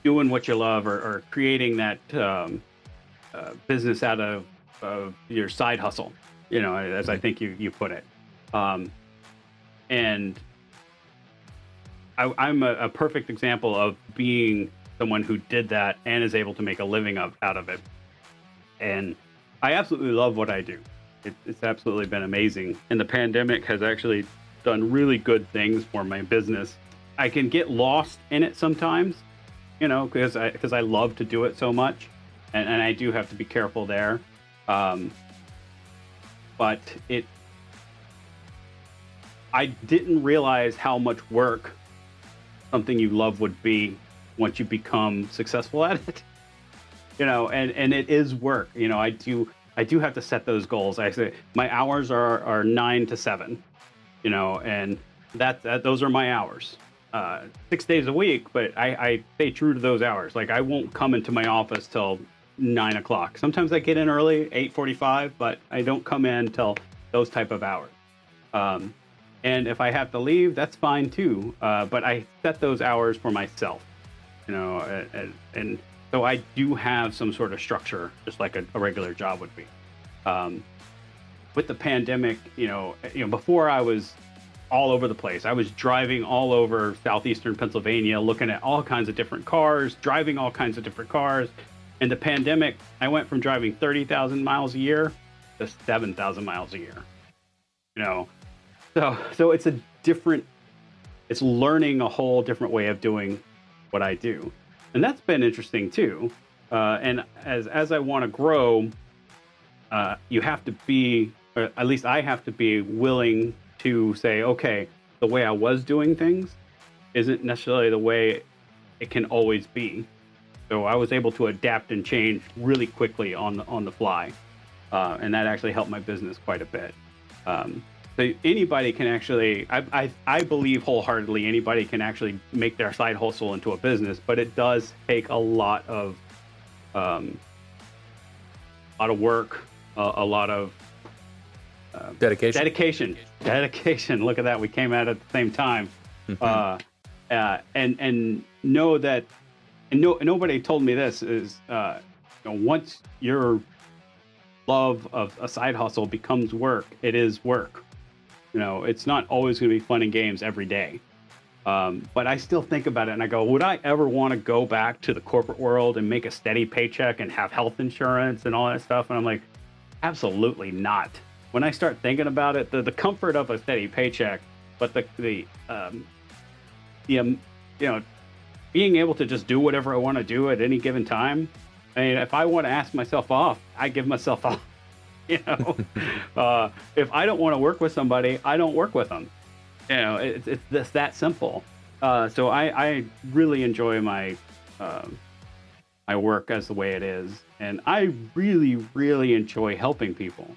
doing what you love, or creating that business out of your side hustle, as I Mhm. think you put it. Um, and I'm a perfect example of being someone who did that and is able to make a living out of it. And I absolutely love what I do. It's absolutely been amazing. And the pandemic has actually done really good things for my business. I can get lost in it sometimes, because I love to do it so much, and I do have to be careful there. Um, but I didn't realize how much work something you love would be once you become successful at it. And it is work. I do have to set those goals. I say my hours are 9 to 7, and those are my hours. 6 days a week, but I stay true to those hours. Like, I won't come into my office till 9 o'clock. Sometimes I get in early, 8:45, but I don't come in till those type of hours. Um, and if I have to leave, that's fine too. But I set those hours for myself, and so I do have some sort of structure, just like a regular job would be. Um, with the pandemic, before I was all over the place. I was driving all over southeastern Pennsylvania, looking at all kinds of different cars, driving all kinds of different cars. In the pandemic, I went from driving 30,000 miles a year to 7,000 miles a year. You know, so it's learning a whole different way of doing what I do, and that's been interesting too. And as I want to grow, you have to be, or at least I have to be willing to say, okay, the way I was doing things isn't necessarily the way it can always be. So I was able to adapt and change really quickly on the fly, and that actually helped my business quite a bit. So anybody can actually, I believe wholeheartedly, anybody can actually make their side hustle into a business, but it does take a um, lot of work, a lot of Dedication. dedication. Look at that, we came at it at the same time. Mhm. And know that, and nobody told me this is, once your love of a side hustle becomes work, it is work. It's not always going to be fun and games every day. But I still think about it and I go, would I ever want to go back to the corporate world and make a steady paycheck and have health insurance and all that stuff? And I'm like, absolutely not. When I start thinking about it, the comfort of a steady paycheck, but being able to just do whatever I want to do at any given time. I mean, if I want to ask myself off, I give myself off. You know, if I don't want to work with somebody, I don't work with them. It's just that simple. So I really enjoy my work as the way it is, and I really, really enjoy helping people.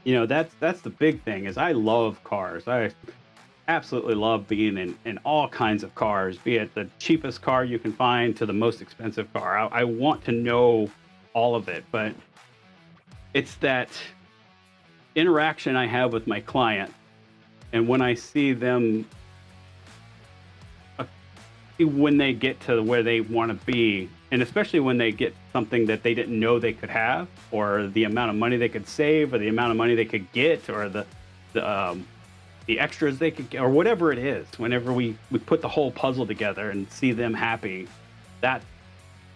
That's the big thing. Is I love cars. I absolutely love being in all kinds of cars, be it the cheapest car you can find to the most expensive car. I want to know all of it, but it's that interaction I have with my client, and when I see them, when they get to where they want to be, and especially when they get something that they didn't know they could have, or the amount of money they could save, or the amount of money they could get, or the extras they could get, or whatever it is. Whenever we put the whole puzzle together and see them happy, that's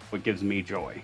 what gives me joy.